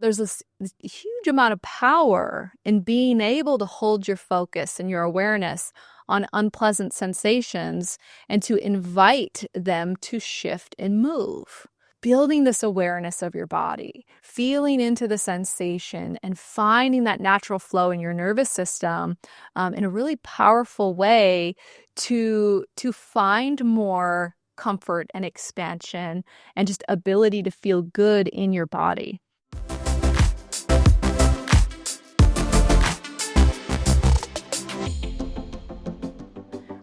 There's this huge amount of power in being able to hold your focus and your awareness on unpleasant sensations and to invite them to shift and move. Building this awareness of your body, feeling into the sensation and finding that natural flow in your nervous system in a really powerful way to find more comfort and expansion and just ability to feel good in your body.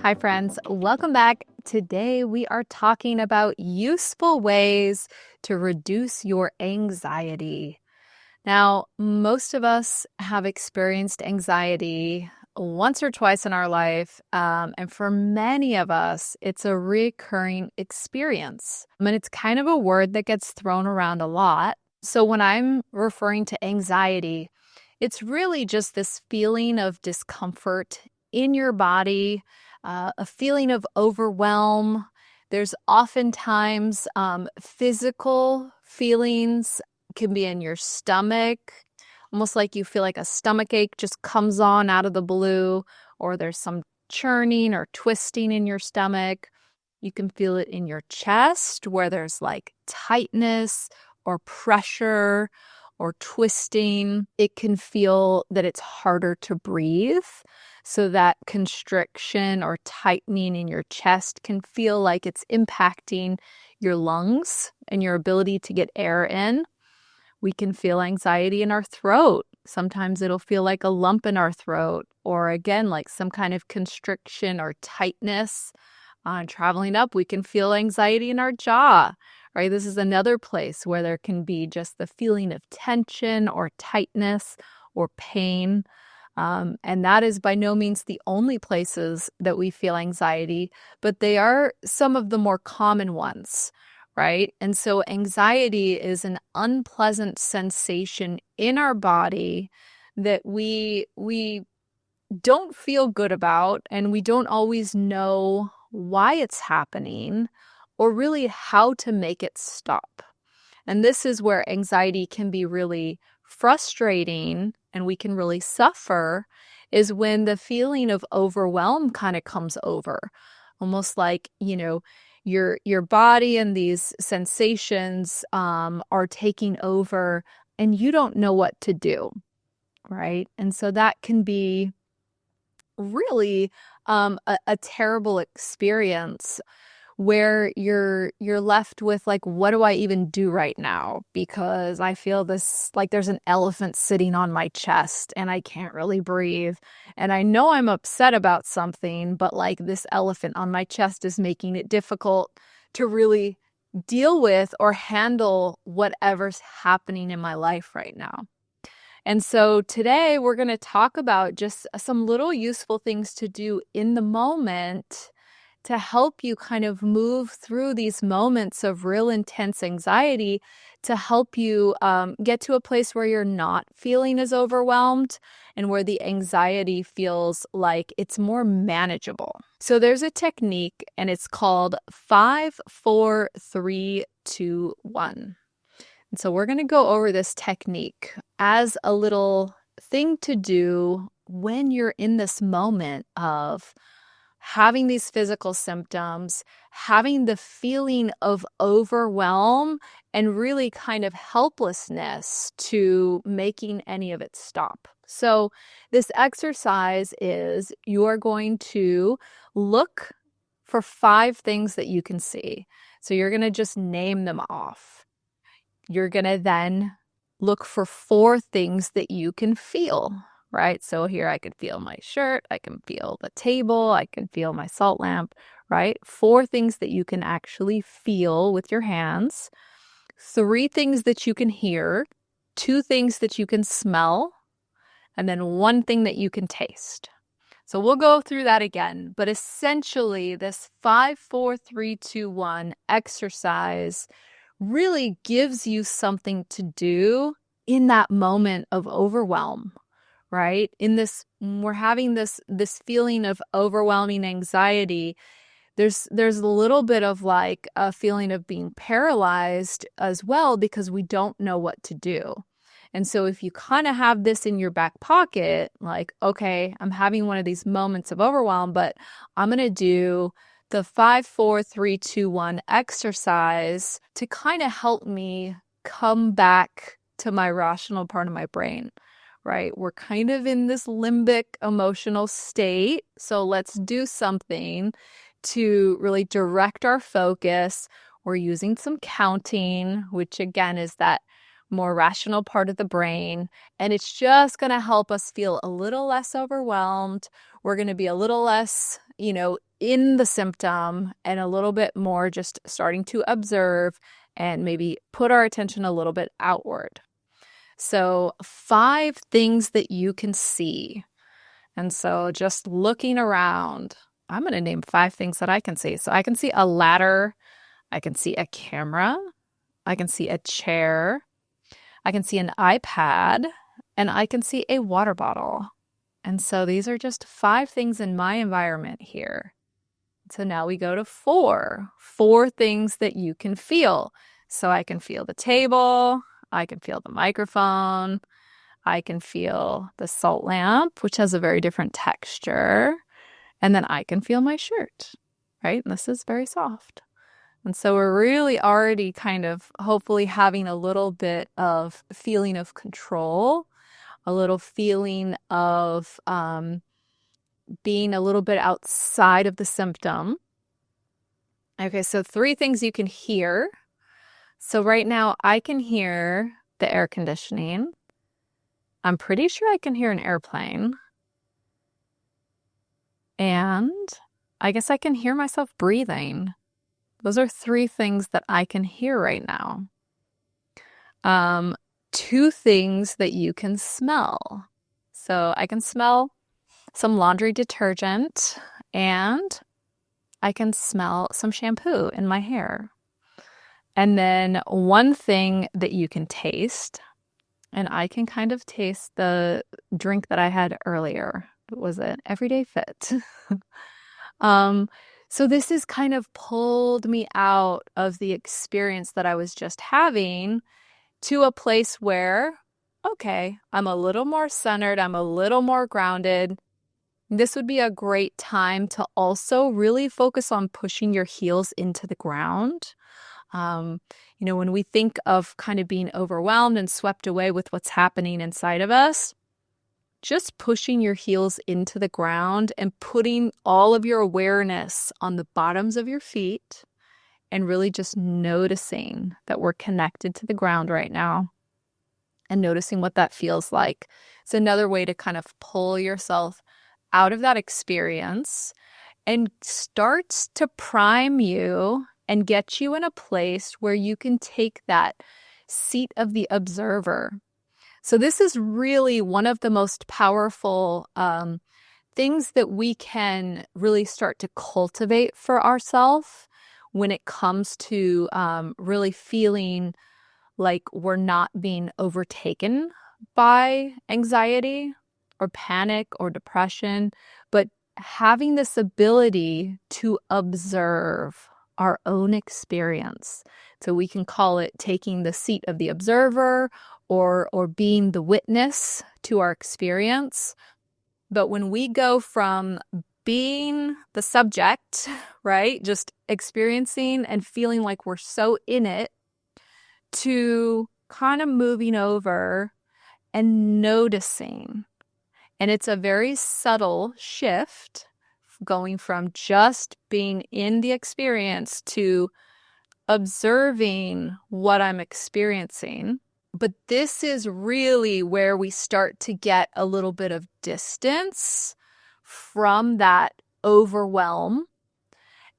Hi friends, welcome back. Today we are talking about useful ways to reduce your anxiety. Now, most of us have experienced anxiety once or twice in our life, and for many of us, it's a recurring experience. I mean, it's kind of a word that gets thrown around a lot. So when I'm referring to anxiety, it's really just this feeling of discomfort in your body, a feeling of overwhelm. There's oftentimes physical feelings, can be in your stomach, almost like you feel like a stomach ache just comes on out of the blue, or there's some churning or twisting in your stomach. You can feel it in your chest where there's like tightness or pressure or twisting. It can feel that it's harder to breathe. So that constriction or tightening in your chest can feel like it's impacting your lungs and your ability to get air in. We can feel anxiety in our throat. Sometimes it'll feel like a lump in our throat, or again, like some kind of constriction or tightness. Traveling up, we can feel anxiety in our jaw, right? This is another place where there can be just the feeling of tension or tightness or pain. And that is by no means the only places that we feel anxiety, but they are some of the more common ones, right? And so anxiety is an unpleasant sensation in our body that we don't feel good about, and we don't always know why it's happening or really how to make it stop. And this is where anxiety can be really frustrating and we can really suffer, is when the feeling of overwhelm kind of comes over. Almost like, your body and these sensations are taking over and you don't know what to do, right? And so that can be really a terrible experience where you're left with like, what do I even do right now? Because I feel this, like there's an elephant sitting on my chest and I can't really breathe. And I know I'm upset about something, but like this elephant on my chest is making it difficult to really deal with or handle whatever's happening in my life right now. And so today we're going to talk about just some little useful things to do in the moment to help you kind of move through these moments of real intense anxiety, to help you get to a place where you're not feeling as overwhelmed and where the anxiety feels like it's more manageable. So there's a technique and it's called 5, 4, 3, 2, 1. And so we're going to go over this technique as a little thing to do when you're in this moment of having these physical symptoms, having the feeling of overwhelm and really kind of helplessness to making any of it stop. So this exercise is you are going to look for 5 things that you can see. So you're going to just name them off. You're going to then look for 4 things that you can feel. Right? So here I could feel my shirt, I can feel the table, I can feel my salt lamp, right? 4 things that you can actually feel with your hands, 3 things that you can hear, 2 things that you can smell, and then 1 thing that you can taste. So we'll go through that again, but essentially this 5, 4, 3, 2, 1 exercise really gives you something to do in that moment of overwhelm. Right? We're having this feeling of overwhelming anxiety. There's a little bit of like a feeling of being paralyzed as well because we don't know what to do. And so if you kind of have this in your back pocket, like, okay, I'm having one of these moments of overwhelm, but I'm going to do the 5, 4, 3, 2, 1 exercise to kind of help me come back to my rational part of my brain, right? We're kind of in this limbic emotional state. So let's do something to really direct our focus. We're using some counting, which again is that more rational part of the brain. And it's just going to help us feel a little less overwhelmed. We're going to be a little less, in the symptom and a little bit more just starting to observe and maybe put our attention a little bit outward. So 5 things that you can see. And so just looking around, I'm going to name 5 things that I can see. So I can see a ladder. I can see a camera. I can see a chair. I can see an iPad. And I can see a water bottle. And so these are just 5 things in my environment here. So now we go to 4 things that you can feel. So I can feel the table. I can feel the microphone. I can feel the salt lamp, which has a very different texture. And then I can feel my shirt, right? And this is very soft. And so we're really already kind of hopefully having a little bit of feeling of control, a little feeling of being a little bit outside of the symptom. Okay, so 3 things you can hear. So right now I can hear the air conditioning. I'm pretty sure I can hear an airplane. And I guess I can hear myself breathing. Those are 3 things that I can hear right now. 2 things that you can smell. So I can smell some laundry detergent and I can smell some shampoo in my hair. And then 1 thing that you can taste, and I can kind of taste the drink that I had earlier. It was an Everyday Fit. So this has kind of pulled me out of the experience that I was just having to a place where, okay, I'm a little more centered, I'm a little more grounded. This would be a great time to also really focus on pushing your heels into the ground. When we think of kind of being overwhelmed and swept away with what's happening inside of us, just pushing your heels into the ground and putting all of your awareness on the bottoms of your feet and really just noticing that we're connected to the ground right now and noticing what that feels like. It's another way to kind of pull yourself out of that experience and starts to prime you and get you in a place where you can take that seat of the observer. So this is really one of the most powerful things that we can really start to cultivate for ourselves when it comes to really feeling like we're not being overtaken by anxiety or panic or depression, but having this ability to observe our own experience. So we can call it taking the seat of the observer or being the witness to our experience. But when we go from being the subject, right, just experiencing and feeling like we're so in it, to kind of moving over and noticing. And it's a very subtle shift going from just being in the experience to observing what I'm experiencing. But this is really where we start to get a little bit of distance from that overwhelm.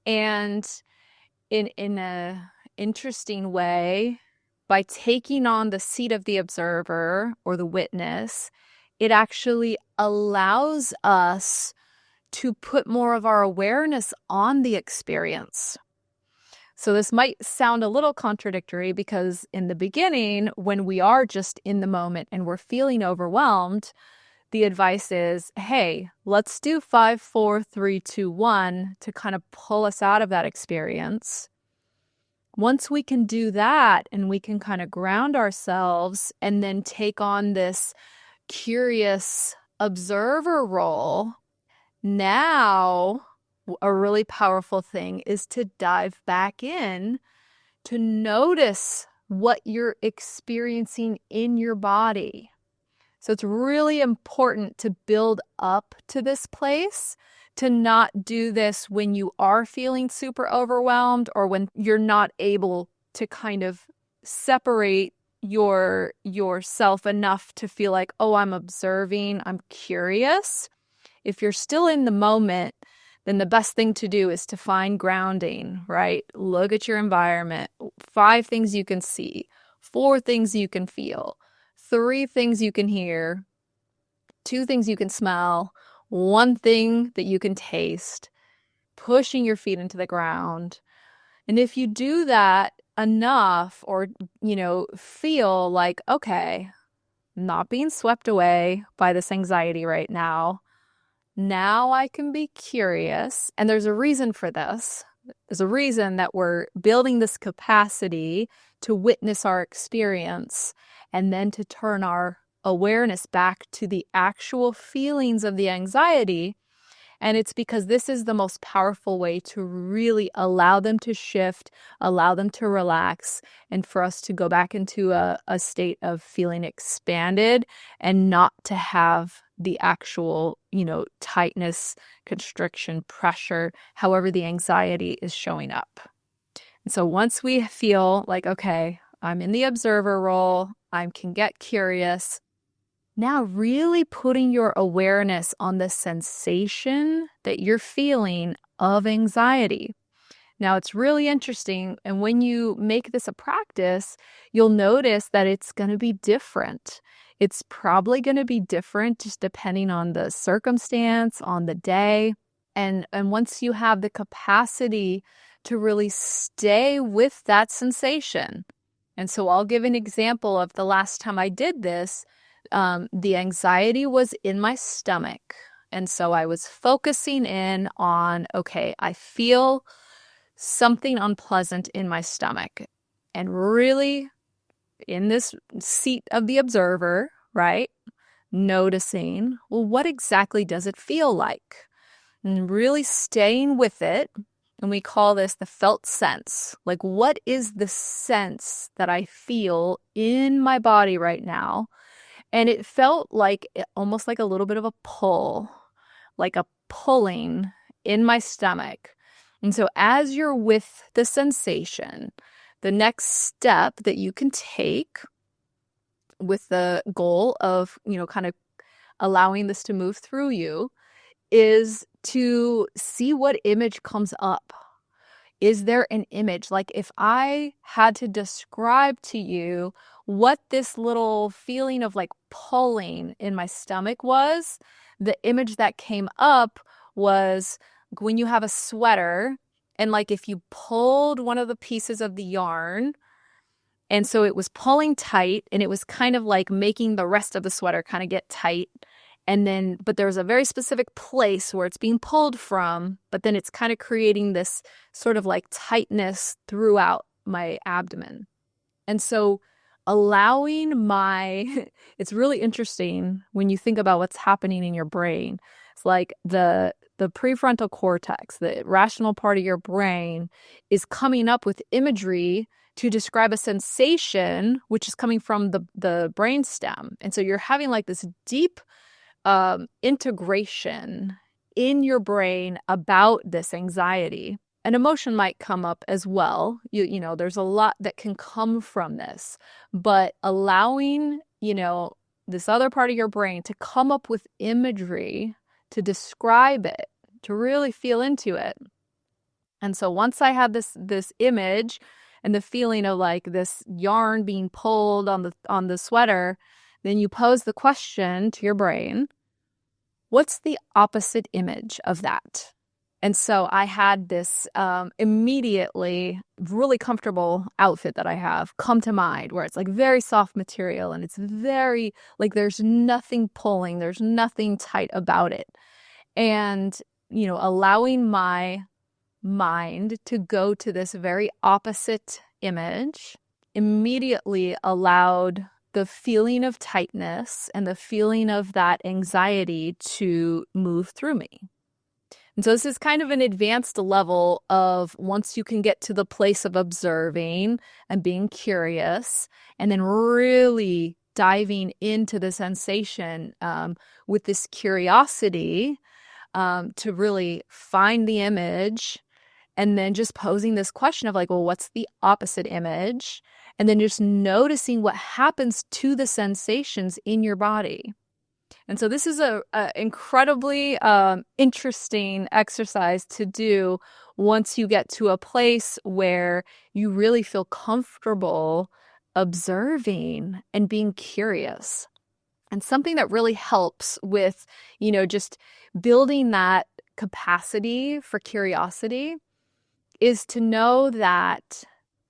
And in a interesting way, by taking on the seat of the observer or the witness, it actually allows us to put more of our awareness on the experience. So this might sound a little contradictory because in the beginning, when we are just in the moment and we're feeling overwhelmed, the advice is, hey, let's do 5, 4, 3, 2, 1 to kind of pull us out of that experience. Once we can do that and we can kind of ground ourselves and then take on this curious observer role, now a really powerful thing is to dive back in to notice what you're experiencing in your body. So it's really important to build up to this place, to not do this when you are feeling super overwhelmed or when you're not able to kind of separate yourself enough to feel like, oh, I'm observing, I'm curious. If you're still in the moment, then the best thing to do is to find grounding, right? Look at your environment. 5 things you can see, 4 things you can feel, 3 things you can hear, 2 things you can smell, 1 thing that you can taste, pushing your feet into the ground. And if you do that enough or, feel like, okay, I'm not being swept away by this anxiety right now. Now I can be curious. And there's a reason for this. There's a reason that we're building this capacity to witness our experience and then to turn our awareness back to the actual feelings of the anxiety. And it's because this is the most powerful way to really allow them to shift, allow them to relax, and for us to go back into a state of feeling expanded and not to have the actual, tightness, constriction, pressure, however the anxiety is showing up. And so once we feel like, okay, I'm in the observer role, I can get curious. Now really putting your awareness on the sensation that you're feeling of anxiety. Now it's really interesting, and when you make this a practice, you'll notice that it's going to be different. It's probably going to be different just depending on the circumstance, on the day. And once you have the capacity to really stay with that sensation. And so I'll give an example of the last time I did this. The anxiety was in my stomach. And so I was focusing in on, okay, I feel something unpleasant in my stomach. And really in this seat of the observer, right? Noticing, well, what exactly does it feel like? And really staying with it. And we call this the felt sense. Like, what is the sense that I feel in my body right now? And it felt like almost like a little bit of a pull, like a pulling in my stomach. And so as you're with the sensation, the next step that you can take with the goal of, kind of allowing this to move through you is to see what image comes up. Is there an image? Like if I had to describe to you what this little feeling of like pulling in my stomach was, the image that came up was when you have a sweater and like if you pulled one of the pieces of the yarn, and so it was pulling tight and it was kind of like making the rest of the sweater kind of get tight. And then, but there's a very specific place where it's being pulled from, but then it's kind of creating this sort of like tightness throughout my abdomen. And so allowing it's really interesting when you think about what's happening in your brain. It's like the prefrontal cortex, the rational part of your brain is coming up with imagery to describe a sensation, which is coming from the brainstem. And so you're having like this deep integration in your brain about this anxiety. An emotion might come up as well. You know, there's a lot that can come from this, but allowing, this other part of your brain to come up with imagery to describe it, to really feel into it. And so once I had this image and the feeling of like this yarn being pulled on the sweater, then you pose the question to your brain, what's the opposite image of that? And so I had this immediately really comfortable outfit that I have come to mind, where it's like very soft material and it's very like there's nothing pulling, there's nothing tight about it. And, allowing my mind to go to this very opposite image immediately allowed the feeling of tightness and the feeling of that anxiety to move through me. And so this is kind of an advanced level of once you can get to the place of observing and being curious, and then really diving into the sensation with this curiosity to really find the image, and then just posing this question of like, well, what's the opposite image? And then just noticing what happens to the sensations in your body. And so this is a incredibly interesting exercise to do once you get to a place where you really feel comfortable observing and being curious. And something that really helps with, just building that capacity for curiosity is to know that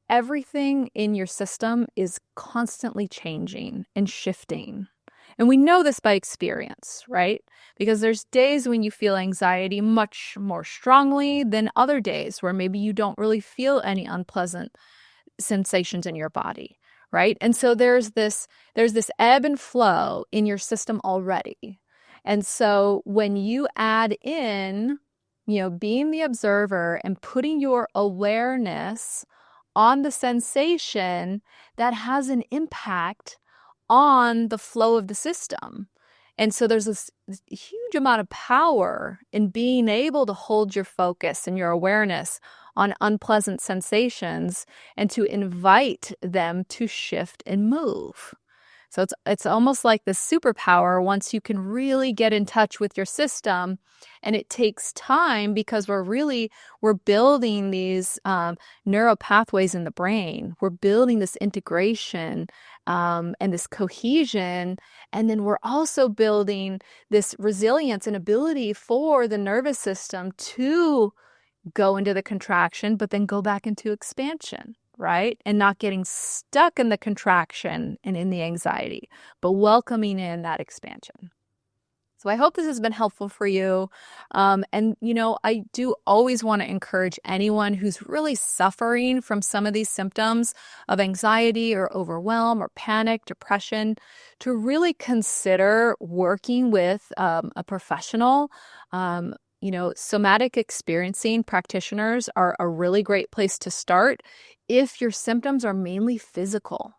everything in your system is constantly changing and shifting. And we know this by experience, right? Because there's days when you feel anxiety much more strongly than other days where maybe you don't really feel any unpleasant sensations in your body, right? And so there's this ebb and flow in your system already. And so when you add in, being the observer and putting your awareness on the sensation, that has an impact on the flow of the system. And so there's this huge amount of power in being able to hold your focus and your awareness on unpleasant sensations and to invite them to shift and move. So it's almost like the superpower once you can really get in touch with your system. And it takes time because we're building these neural pathways in the brain. We're building this integration and this cohesion. And then we're also building this resilience and ability for the nervous system to go into the contraction, but then go back into expansion, right? And not getting stuck in the contraction and in the anxiety, but welcoming in that expansion. So I hope this has been helpful for you. And, I do always want to encourage anyone who's really suffering from some of these symptoms of anxiety or overwhelm or panic, depression, to really consider working with a professional. Somatic experiencing practitioners are a really great place to start if your symptoms are mainly physical,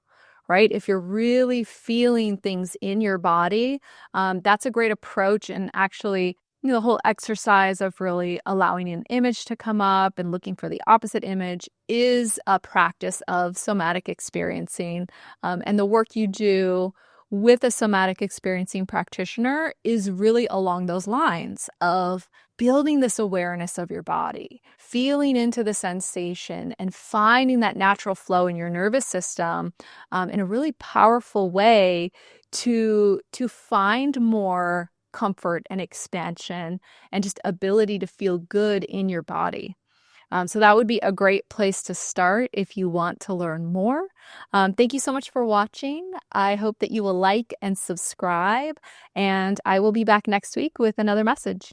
right? If you're really feeling things in your body, that's a great approach. And actually, the whole exercise of really allowing an image to come up and looking for the opposite image is a practice of somatic experiencing. And the work you do with a somatic experiencing practitioner is really along those lines of building this awareness of your body, feeling into the sensation and finding that natural flow in your nervous system in a really powerful way to find more comfort and expansion and just ability to feel good in your body. So that would be a great place to start if you want to learn more. Thank you so much for watching. I hope that you will like and subscribe, and I will be back next week with another message.